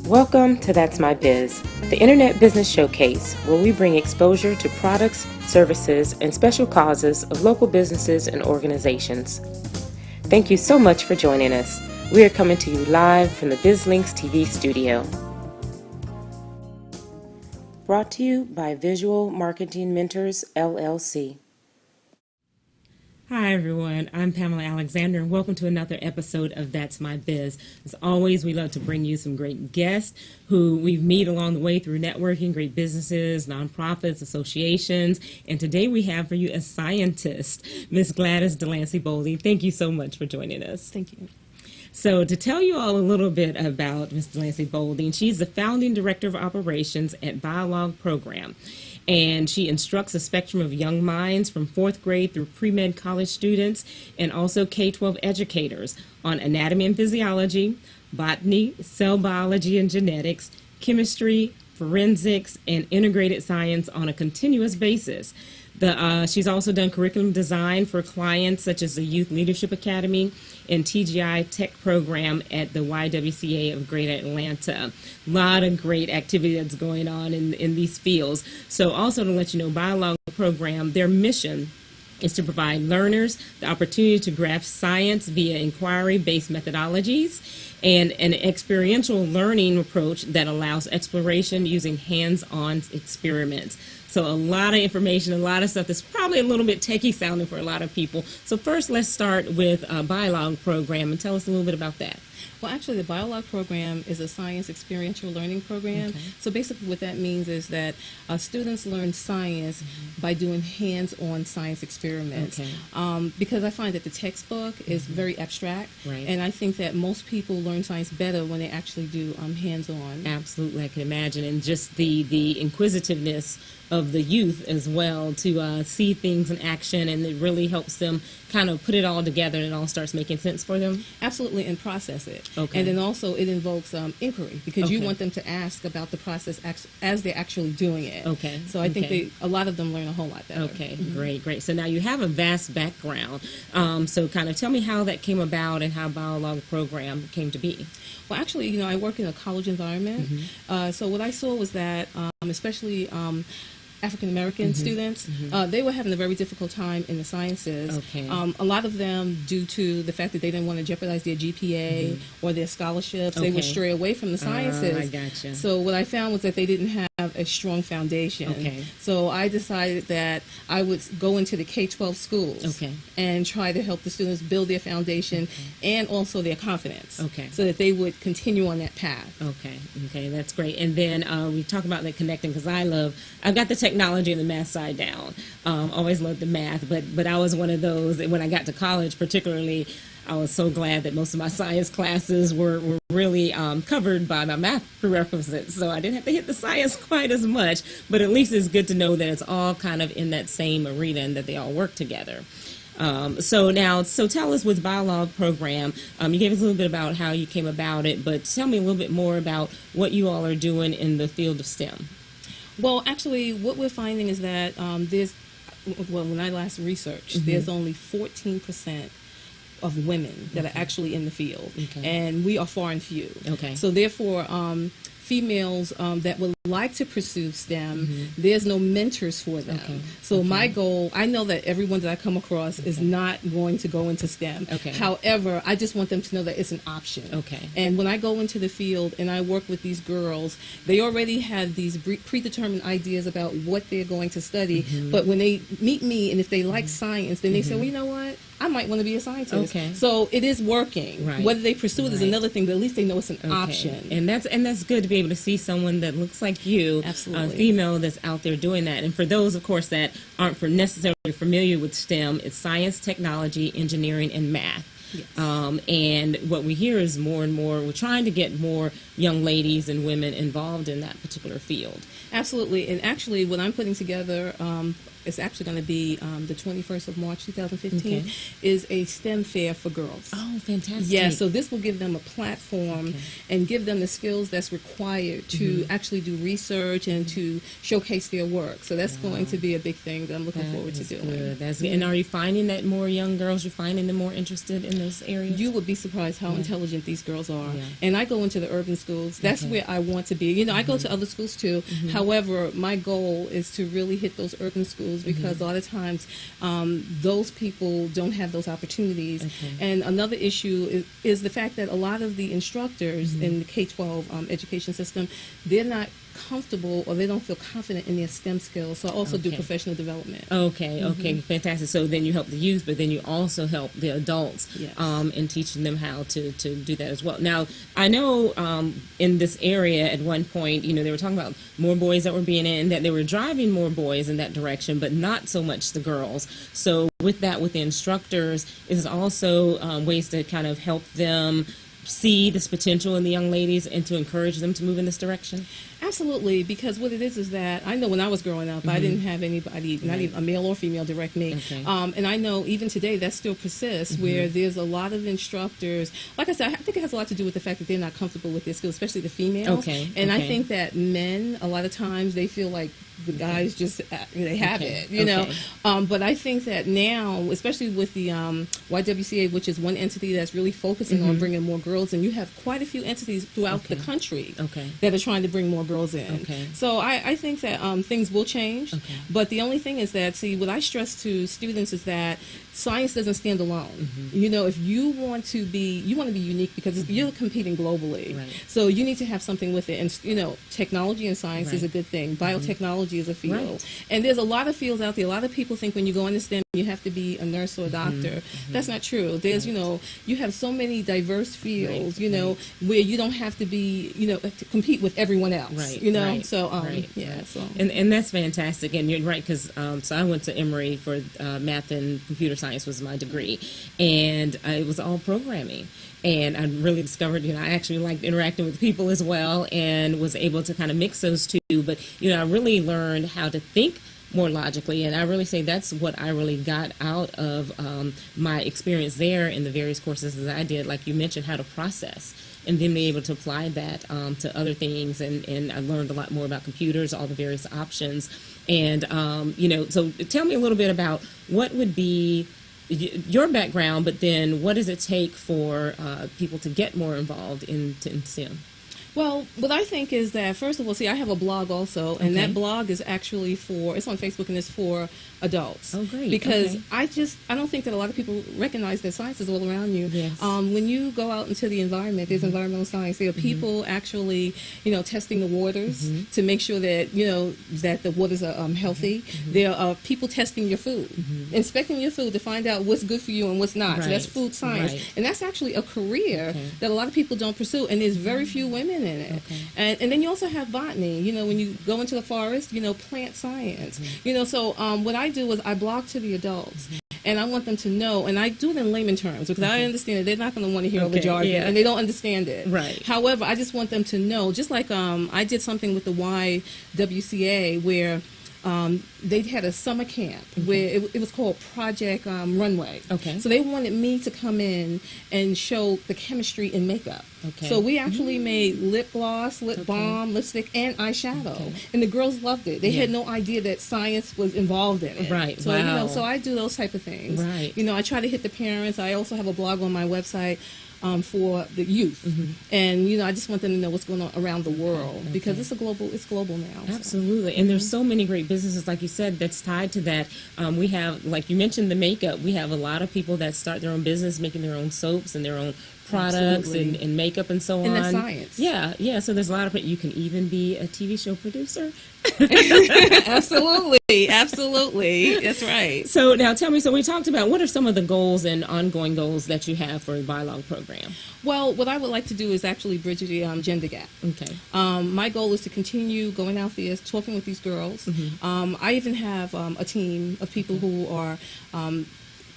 Welcome to That's My Biz, the Internet Business Showcase, where we bring exposure to products, services, and special causes of local businesses and organizations. Thank you so much for joining us. We are coming to you live from the BizLinks TV studio. Brought to you by Visual Marketing Mentors, LLC. Hi everyone, I'm Pamela Alexander and welcome to another episode of That's My Biz. As always, we love to bring you some great guests who we've met along the way through networking, great businesses, nonprofits, associations, and today we have for you a scientist, Miss Gladys Delancey-Bolding. Thank you so much for joining us. Thank you. So to tell you all a little bit about Ms. Delancey-Bolding, she's the founding director of operations at BioLogue Program. And she instructs a spectrum of young minds from 4th grade through pre-med college students and also K-12 educators on anatomy and physiology, botany, cell biology and genetics, chemistry, forensics, and integrated science on a continuous basis. She's also done curriculum design for clients such as the Youth Leadership Academy and TGI Tech Program at the YWCA of Greater Atlanta. A lot of great activity that's going on in these fields. So also to let you know, BioLogue Program, their mission is to provide learners the opportunity to grasp science via inquiry-based methodologies and an experiential learning approach that allows exploration using hands-on experiments. So a lot of information, a lot of stuff that's probably a little bit techie sounding for a lot of people. So first, let's start with BioLogue Program and tell us a little bit about that. Well, actually, the BioLogue Program is a science experiential learning program. Okay. So basically what that means is that students learn science by doing hands-on science experiments. Okay. Because I find that the textbook is very abstract, right. And I think that most people learn science better when they actually do hands-on. Absolutely, I can imagine. And just the inquisitiveness of the youth as well to see things in action, and it really helps them kind of put it all together and it all starts making sense for them. Absolutely, and process it. Okay. And then also it invokes inquiry because okay. you want them to ask about the process as they're actually doing it. Okay. So I think a lot of them learn a whole lot better. Okay, great. So now you have a vast background. So kind of tell me how that came about and how BioLogue Program came to be. Well, actually, I work in a college environment. So what I saw was that especially African-American students, they were having a very difficult time in the sciences. Okay. A lot of them, due to the fact that they didn't want to jeopardize their GPA or their scholarships, they would stray away from the sciences. I gotcha. So what I found was that they didn't have a strong foundation. Okay. So I decided that I would go into the K-12 schools and try to help the students build their foundation and also their confidence so that they would continue on that path. Okay, that's great. And then we talk about that connecting because I've got the technology and the math side down. Always loved the math, but I was one of those that when I got to college particularly, I was so glad that most of my science classes were really covered by my math prerequisites, so I didn't have to hit the science quite as much, but at least it's good to know that it's all kind of in that same arena and that they all work together. So tell us with BioLogue Program, you gave us a little bit about how you came about it, but tell me a little bit more about what you all are doing in the field of STEM. Well, actually, what we're finding is that when I last researched, there's only 14% of women that are actually in the field, and we are far and few. So therefore, females that would like to pursue STEM, there's no mentors for them. So my goal, I know that everyone that I come across is not going to go into STEM. However, I just want them to know that it's an option. And when I go into the field and I work with these girls, they already have these predetermined ideas about what they're going to study, but when they meet me and if they like science, then they say, well, you know what? I might want to be a scientist. So it is working. Whether they pursue it is another thing, but at least they know it's an option. And that's good to be able to see someone that looks like you, a female that's out there doing that. And for those, of course, that aren't necessarily familiar with STEM, it's science, technology, engineering, and math. And what we hear is more and more, we're trying to get more young ladies and women involved in that particular field. Absolutely. And actually, what I'm putting together It's actually going to be the 21st of March 2015, Okay. is a STEM fair for girls. Oh, fantastic. Yeah, so this will give them a platform and give them the skills that's required to actually do research and to showcase their work. So that's going to be a big thing that I'm looking forward to doing. Good. That's good. And are you finding that more young girls, you're finding them more interested in those areas? You would be surprised how intelligent these girls are. Yeah. And I go into the urban schools. That's where I want to be. You know, I go to other schools too. However, my goal is to really hit those urban schools because a lot of times those people don't have those opportunities. And another issue is the fact that a lot of the instructors in the K-12 education system, they're not comfortable or they don't feel confident in their STEM skills. So I also do professional development. Okay, fantastic. So then you help the youth, but then you also help the adults Yes. in teaching them how to do that as well. Now, I know in this area at one point, you know, they were talking about more boys that were being in, that they were driving more boys in that direction, but not so much the girls. So with that, with the instructors, is also ways to kind of help them see this potential in the young ladies and to encourage them to move in this direction? Absolutely, because what it is that I know when I was growing up, I didn't have anybody, not even a male or female, direct me. Okay. And I know even today that still persists, where there's a lot of instructors. Like I said, I think it has a lot to do with the fact that they're not comfortable with their skills, especially the females. Okay. And I Okay. think that men, a lot of times, they feel like the guys just they have it, you know. But I think that now, especially with the YWCA, which is one entity that's really focusing on bringing more girls, and you have quite a few entities throughout the country that are trying to bring more girls in. So I think that things will change. But the only thing is that, see, what I stress to students is that science doesn't stand alone. You know, if you want to be unique because you're competing globally. So you need to have something with it. And, you know, technology and science is a good thing. Biotechnology is a field. And there's a lot of fields out there. A lot of people think when you go into STEM, you have to be a nurse or a doctor. That's not true. There's, you know, you have so many diverse fields, you know, where you don't have to be, you know, to compete with everyone else, you know. So, yeah. So. And that's fantastic. And you're right, because so I went to Emory for math and computer science was my degree. And it was all programming. And I really discovered, you know, I actually liked interacting with people as well and was able to kind of mix those two. But, you know, I really learned how to think more logically, and I really say that's what I really got out of my experience there in the various courses that I did, like you mentioned, how to process and then be able to apply that to other things, and I learned a lot more about computers, all the various options, and you know, so tell me a little bit about what would be your background, but then what does it take for people to get more involved in STEM? Well, what I think is that, first of all, see, I have a blog also, and that blog is actually it's on Facebook, and it's for adults. Oh, great. Because I don't think that a lot of people recognize that science is all around you. Yes. When you go out into the environment, there's environmental science. There are people actually, you know, testing the waters to make sure that, you know, that the waters are healthy. There are people testing your food, inspecting your food to find out what's good for you and what's not. So that's food science. And that's actually a career that a lot of people don't pursue, and there's very few women in it. And then you also have botany. You know, when you go into the forest, you know, plant science. You know, so what I do is I blog to the adults. And I want them to know, and I do it in layman terms, because I understand that they're not going to want to hear all the jargon, and they don't understand it. However, I just want them to know, just like I did something with the YWCA where they had a summer camp where it was called Project Runway. So they wanted me to come in and show the chemistry in makeup. So we actually made lip gloss, lip balm, lipstick, and eyeshadow. And the girls loved it. They had no idea that science was involved in it. So, you know, so I do those type of things. You know, I try to hit the parents. I also have a blog on my website for the youth, and you know, I just want them to know what's going on around the world because it's global now. Absolutely, and there's so many great businesses, like you said, that's tied to that. We have, like you mentioned, the makeup. We have a lot of people that start their own business, making their own soaps and their own products and makeup and so on. And that's science. Yeah. So there's a lot of it. You can even be a TV show producer. Absolutely. That's right. So now tell me, so we talked about what are some of the goals and ongoing goals that you have for the BioLogue program? Well, what I would like to do is actually bridge the gender gap. My goal is to continue going out there, talking with these girls. I even have a team of people who are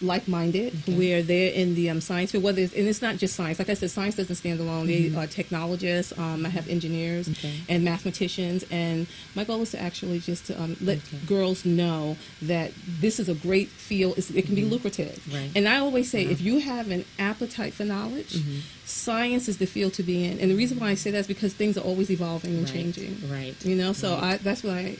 like-minded, where they're in the science field, whether it's, and it's not just science. Like I said, science doesn't stand alone. They are technologists. I have engineers and mathematicians, and my goal is to actually just to let girls know that this is a great field. It can be lucrative. Right. And I always say, if you have an appetite for knowledge, science is the field to be in. And the reason why I say that is because things are always evolving and changing. Right. You know, so that's my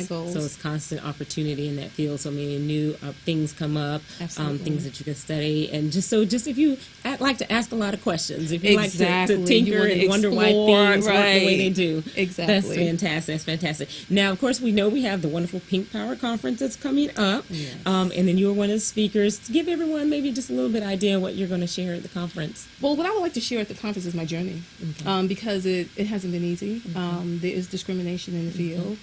goal. So it's constant opportunity in that field. So many new things come up, things that you can study, and just if you like to ask a lot of questions, if you like to tinker and wonder why things work the way they do. Exactly. That's fantastic. That's fantastic. Now, of course, we know we have the wonderful Pink Power Conference that's coming up, and then you're one of the speakers. To give everyone maybe just a little bit idea what you're going to share at the conference. Well, what I would like to share at the conference is my journey, because it hasn't been easy. There is discrimination in the field.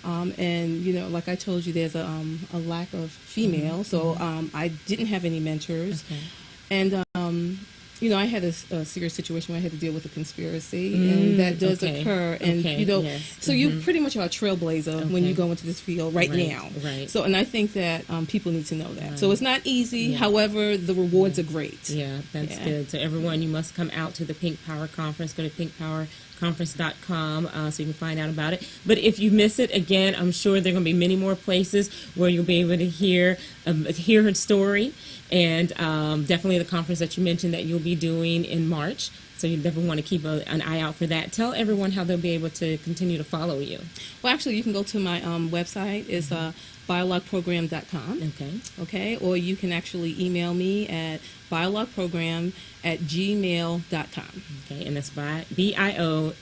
And, you know, like I told you, there's a lack of female, so I didn't have any mentors. And, you know, I had a serious situation where I had to deal with a conspiracy, and that does occur. And, you know, so you pretty much are a trailblazer when you go into this field right now. Right. So, and I think that people need to know that. So it's not easy. However, the rewards are great. Yeah, that's good. So everyone, you must come out to the Pink Power Conference. Go to pinkpowerconference.com so you can find out about it. But if you miss it, again, I'm sure there are going to be many more places where you'll be able to hear her story. And definitely the conference that you mentioned that you'll be doing in March. So you definitely want to keep an eye out for that. Tell everyone how they'll be able to continue to follow you. Well, actually, you can go to my website. It's BioLogueProgram.com. Okay. Or you can actually email me at BioLogueProgram@gmail.com. Okay, and that's BIOLOGUE.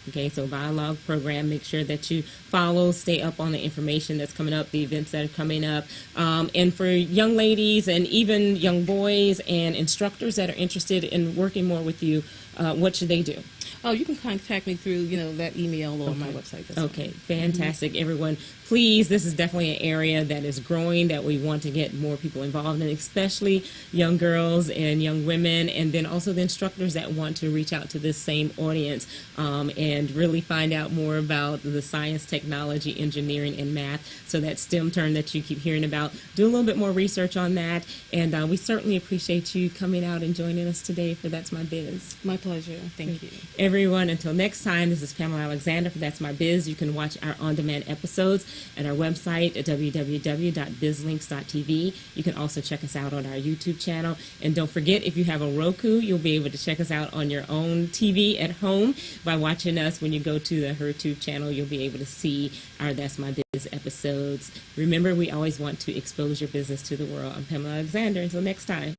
Okay, so BioLogue Program. Make sure that you follow, stay up on the information that's coming up, the events that are coming up. And for young ladies and even young boys and instructors that are interested in working more with you, what should they do? Oh, you can contact me through, that email or my website. Okay, fantastic. Everyone, please, this is definitely an area that is growing, that we want to get more people involved in, especially young girls and young women, and then also the instructors that want to reach out to this same audience and really find out more about the science, technology, engineering, and math. So that STEM term that you keep hearing about, do a little bit more research on that. And we certainly appreciate you coming out and joining us today for That's My Biz. My pleasure. Thank you. Everyone, until next time, this is Pamela Alexander for That's My Biz. You can watch our on-demand episodes at our website at www.bizlinks.tv. You can also check us out on our YouTube channel. And don't forget, if you have a Roku, you'll be able to check us out on your own TV at home by watching us. When you go to the YouTube channel, you'll be able to see our That's My Biz episodes. Remember, we always want to expose your business to the world. I'm Pamela Alexander. Until next time.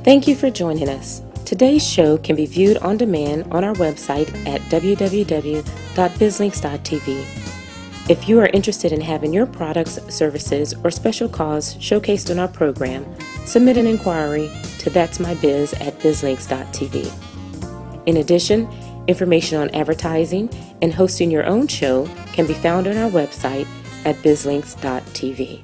Thank you for joining us. Today's show can be viewed on demand on our website at www.bizlinks.tv. If you are interested in having your products, services, or special cause showcased on our program, submit an inquiry to that'smybiz@bizlinks.tv. In addition, information on advertising and hosting your own show can be found on our website at bizlinks.tv.